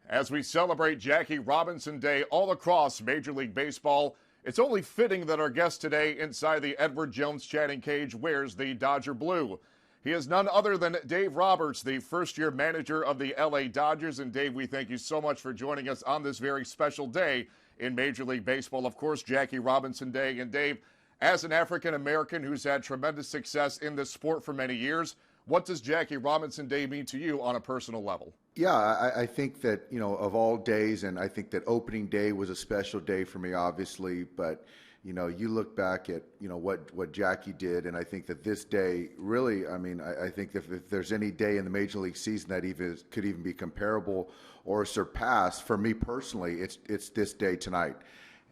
As we celebrate Jackie Robinson Day all across Major League Baseball, it's only fitting that our guest today inside the Edward Jones chatting cage wears the Dodger blue. He is none other than Dave Roberts, the first-year manager of the LA Dodgers. And Dave, we thank you so much for joining us on this very special day in Major League Baseball. Of course, Jackie Robinson Day. And Dave, as an African-American who's had tremendous success in this sport for many years, what does Jackie Robinson Day mean to you on a personal level? Yeah, I think that, of all days, and I think that opening day was a special day for me, obviously, but, you look back at, what Jackie did, and I think that this day really, I think that if there's any day in the Major League season that could even be comparable or surpassed, for me personally, it's this day tonight.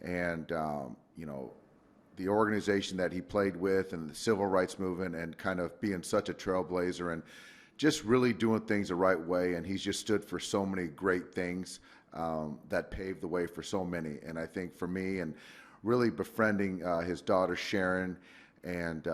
And, the organization that he played with and the civil rights movement and kind of being such a trailblazer and just really doing things the right way. And he's just stood for so many great things that paved the way for so many. And I think for me and really befriending his daughter Sharon and,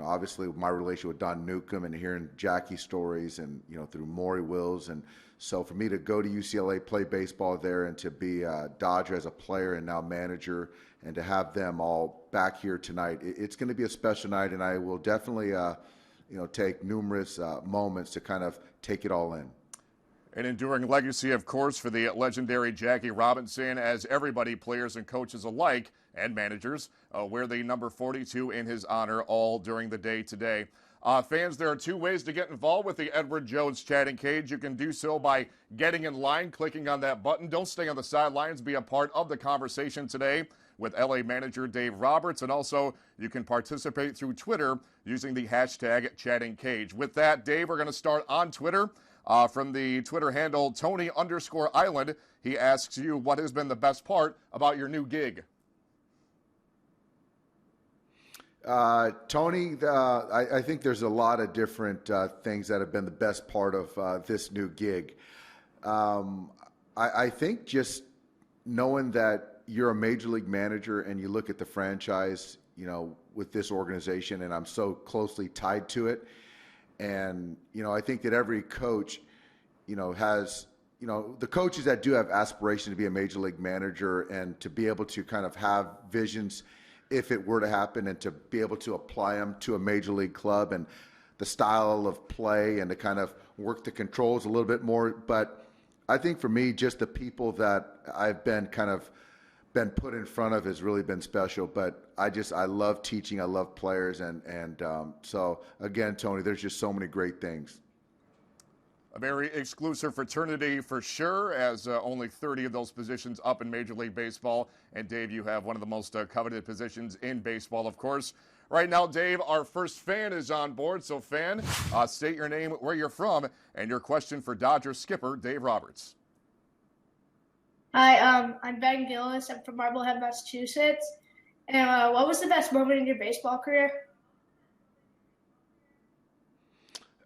obviously my relation with Don Newcomb and hearing Jackie's stories and, through Maury Wills. And so for me to go to UCLA, play baseball there, and to be a Dodger as a player and now manager, and to have them all back here tonight, it's going to be a special night. And I will definitely, take numerous moments to kind of take it all in. An enduring legacy, of course, for the legendary Jackie Robinson, as everybody, players and coaches alike, and managers, wear the number 42 in his honor all during the day today. Fans, there are two ways to get involved with the Edward Jones chatting cage. You can do so by getting in line, clicking on that button. Don't stay on the sidelines. Be a part of the conversation today with LA manager Dave Roberts. And also, you can participate through Twitter using the hashtag chatting cage. With that, Dave, we're going to start on Twitter. From the Twitter handle Tony_Island, he asks you, what has been the best part about your new gig? Tony, I think there's a lot of different things that have been the best part of this new gig. I think just knowing that you're a major league manager and you look at the franchise, with this organization, and I'm so closely tied to it. And, I think that every coach, has, the coaches that do have aspiration to be a major league manager and to be able to kind of have visions if it were to happen and to be able to apply them to a major league club and the style of play and to kind of work the controls a little bit more. But I think for me, just the people that I've been put in front of has really been special. But I love teaching. I love players. And so again, Tony, there's just so many great things. A very exclusive fraternity for sure, as only 30 of those positions up in Major League Baseball. And Dave, you have one of the most coveted positions in baseball, of course. Right now, Dave, our first fan is on board. So fan, state your name, where you're from, and your question for Dodger skipper Dave Roberts. Hi, I'm Ben Gillis. I'm from Marblehead, Massachusetts. And what was the best moment in your baseball career?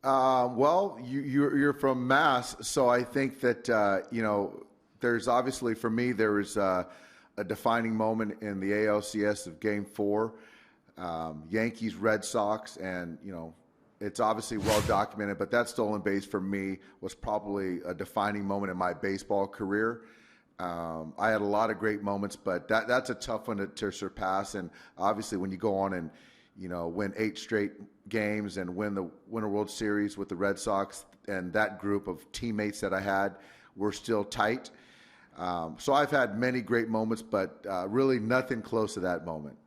Well, you're from Mass, so I think that, there's obviously, for me, there was a defining moment in the ALCS of Game 4, Yankees, Red Sox, and, it's obviously well documented, but that stolen base for me was probably a defining moment in my baseball career. I had a lot of great moments, but that's a tough one to surpass. And obviously when you go on and, win 8 straight games and win the Winter World Series with the Red Sox, and that group of teammates that I had were still tight. So I've had many great moments, but really nothing close to that moment.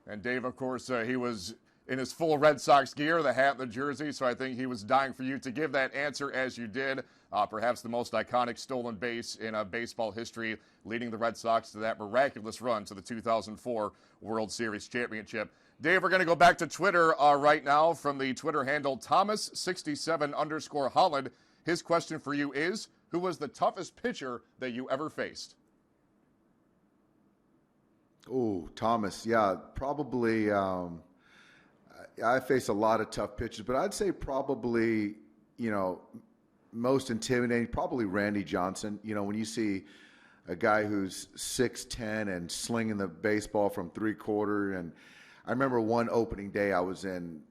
And Dave, of course, he was in his full Red Sox gear, the hat and the jersey, so I think he was dying for you to give that answer as you did. Perhaps the most iconic stolen base in baseball history, leading the Red Sox to that miraculous run to the 2004 World Series championship. Dave, we're going to go back to Twitter right now from the Twitter handle Thomas67_Holland. His question for you is, who was the toughest pitcher that you ever faced? Oh, Thomas, yeah, probably. I face a lot of tough pitchers, but I'd say probably, most intimidating, probably Randy Johnson. When you see a guy who's 6'10" and slinging the baseball from 3/4, and I remember one opening day I was in,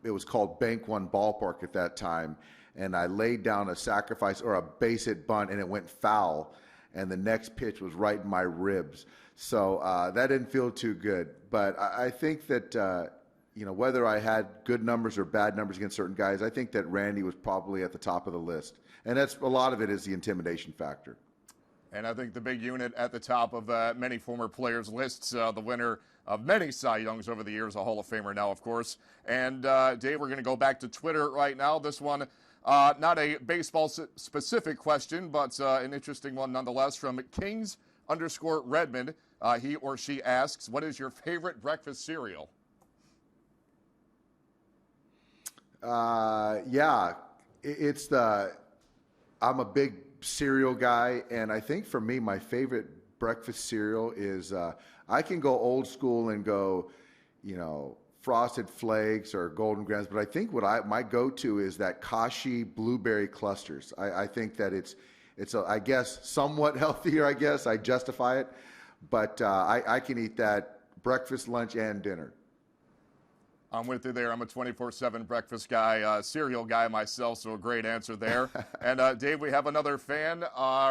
it was called Bank One Ballpark at that time, and I laid down a sacrifice or a base hit bunt, and it went foul, and the next pitch was right in my ribs. So that didn't feel too good. But I think that, whether I had good numbers or bad numbers against certain guys, I think that Randy was probably at the top of the list. And that's a lot of it is the intimidation factor. And I think the big unit at the top of many former players' lists, the winner of many Cy Youngs over the years, a Hall of Famer now, of course. And, Dave, we're going to go back to Twitter right now. This one, not a baseball-specific question, but an interesting one nonetheless from Kings_Redmond. He or she asks, what is your favorite breakfast cereal? I'm a big cereal guy, and I think for me, my favorite breakfast cereal is I can go old school and go, Frosted Flakes or Golden Grahams, but I think my go-to is that Kashi blueberry clusters. I think that it's I guess somewhat healthier. I guess I justify it, but I can eat that breakfast, lunch, and dinner. I'm with you there. I'm a 24/7 breakfast guy, cereal guy myself, so a great answer there. And, Dave, we have another fan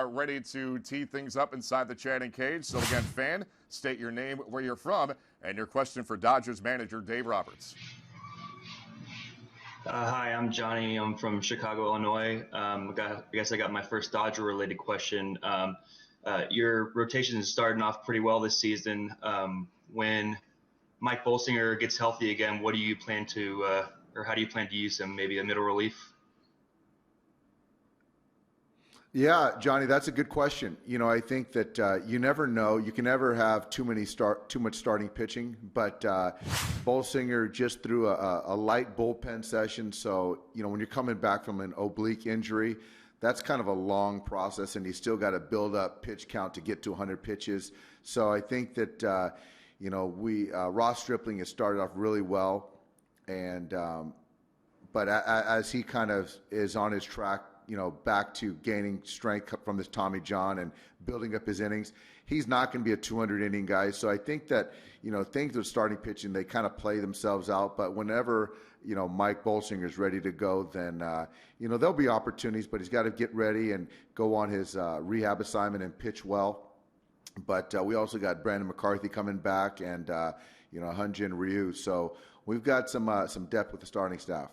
ready to tee things up inside the chatting cage. So, again, fan, state your name, where you're from, and your question for Dodgers manager Dave Roberts. Hi, I'm Johnny. I'm from Chicago, Illinois. I guess I got my first Dodger-related question. Your rotation is starting off pretty well this season. When Mike Bolsinger gets healthy again, what do you plan to, or how do you plan to use him? Maybe a middle relief? Yeah, Johnny, that's a good question. I think that you never know. You can never have too much starting pitching, but Bolsinger just threw a light bullpen session. So, when you're coming back from an oblique injury, that's kind of a long process, and you still got to build up pitch count to get to 100 pitches. So I think that Ross Stripling has started off really well, and but as he kind of is on his track, back to gaining strength from this Tommy John and building up his innings, he's not going to be a 200-inning guy. So I think that things with starting pitching, they kind of play themselves out. But whenever Mike Bolsinger is ready to go, then there'll be opportunities. But he's got to get ready and go on his rehab assignment and pitch well. But we also got Brandon McCarthy coming back, and Hyun-Jin Ryu. So we've got some depth with the starting staff.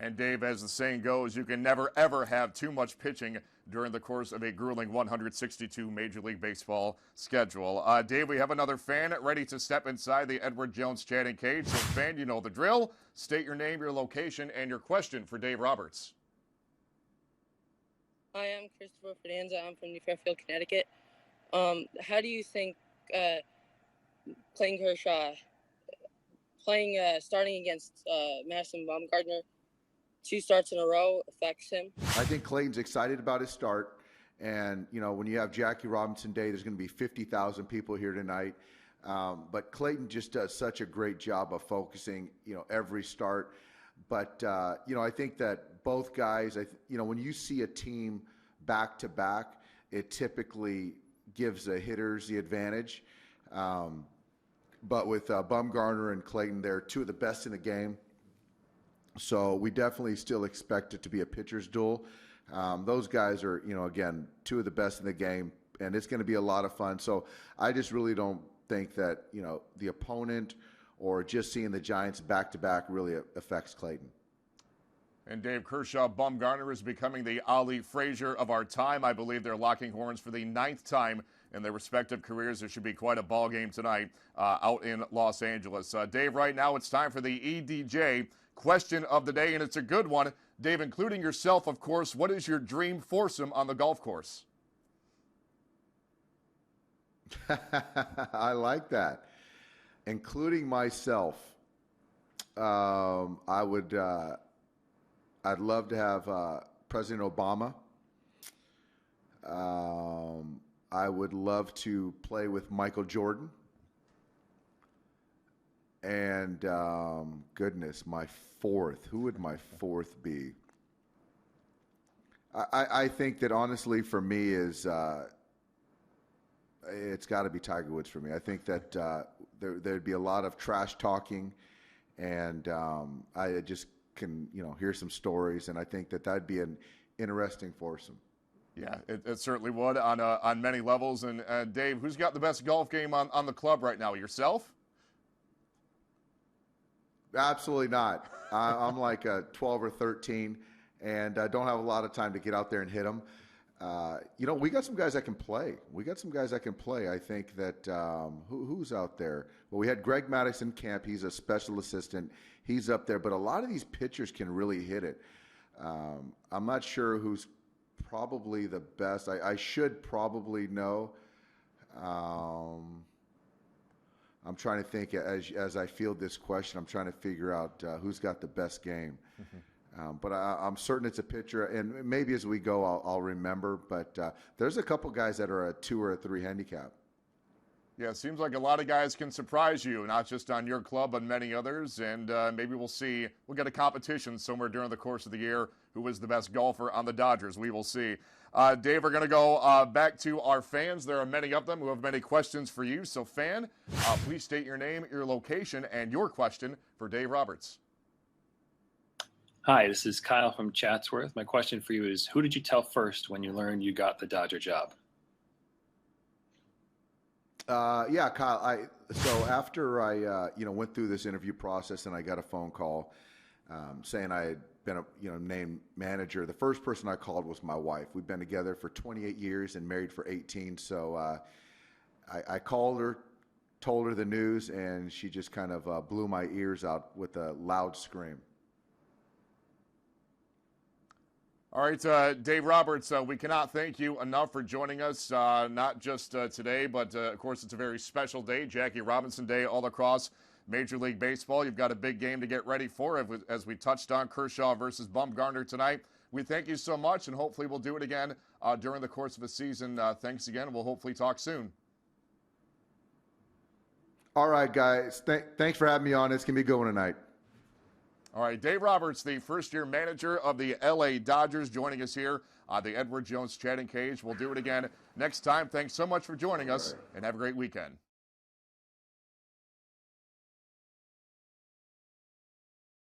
And Dave, as the saying goes, you can never ever have too much pitching during the course of a grueling 162 Major League Baseball schedule. Dave, we have another fan ready to step inside the Edward Jones chatting cage. So, fan, you know the drill. State your name, your location, and your question for Dave Roberts. Hi, I'm Christopher Fidanza. I'm from New Fairfield, Connecticut. How do you think Clayton Kershaw starting against Madison Bumgarner 2 starts in a row affects him? I think Clayton's excited about his start, and when you have Jackie Robinson Day, there's going to be 50,000 people here tonight. But Clayton just does such a great job of focusing, every start. But I think that both guys, when you see a team back to back, it typically gives the hitters the advantage. But with Bumgarner and Clayton, they're 2 of the best in the game. So we definitely still expect it to be a pitcher's duel. Those guys are, again, 2 of the best in the game, and it's going to be a lot of fun. So I just really don't think that, the opponent or just seeing the Giants back-to-back really affects Clayton. And Dave, Kershaw Bumgarner is becoming the Ali Frazier of our time. I believe they're locking horns for the 9th time in their respective careers. There should be quite a ball game tonight out in Los Angeles. Dave, right now it's time for the EDJ question of the day, and it's a good one. Dave, including yourself, of course, what is your dream foursome on the golf course? I like that. Including myself, I would. I'd love to have President Obama. I would love to play with Michael Jordan. And goodness, my fourth. Who would my fourth be? I think that honestly, for me, is it's got to be Tiger Woods for me. I think that there'd be a lot of trash talking, and I just can hear some stories, and I think that that'd be an interesting foursome. Yeah, it certainly would on many levels. And Dave, who's got the best golf game on the club right now? Yourself? Absolutely not. I'm like a 12 or 13, and I don't have a lot of time to get out there and hit them. We got some guys that can play. I think that who's out there? Well, we had Greg Maddux in camp. He's a special assistant. He's up there. But a lot of these pitchers can really hit it. I'm not sure who's probably the best. I should probably know. I'm trying to think as I field this question. I'm trying to figure out who's got the best game. But I'm certain it's a pitcher, and maybe as we go, I'll remember. But there's a couple guys that are a 2 or a 3 handicap. Yeah, it seems like a lot of guys can surprise you, not just on your club, but many others. And maybe we'll get a competition somewhere during the course of the year who is the best golfer on the Dodgers. We will see. Dave, we're going to go back to our fans. There are many of them who have many questions for you. So, fan, please state your name, your location, and your question for Dave Roberts. Hi, this is Kyle from Chatsworth. My question for you is, who did you tell first when you learned you got the Dodger job? Yeah, Kyle. So after I went through this interview process and I got a phone call saying I had been named manager, the first person I called was my wife. We've been together for 28 years and married for 18. So I called her, told her the news, and she just kind of blew my ears out with a loud scream. All right, Dave Roberts, we cannot thank you enough for joining us, not just today, but of course it's a very special day, Jackie Robinson Day, all across Major League Baseball. You've got a big game to get ready for, as we touched on, Kershaw versus Bumgarner tonight. We thank you so much, and hopefully we'll do it again during the course of the season. Thanks again. We'll hopefully talk soon. All right, guys. Thanks for having me on. It's going to be going tonight. All right, Dave Roberts, the first-year manager of the L.A. Dodgers, joining us here on the Edward Jones Chatting Cage. We'll do it again next time. Thanks so much for joining us, and have a great weekend.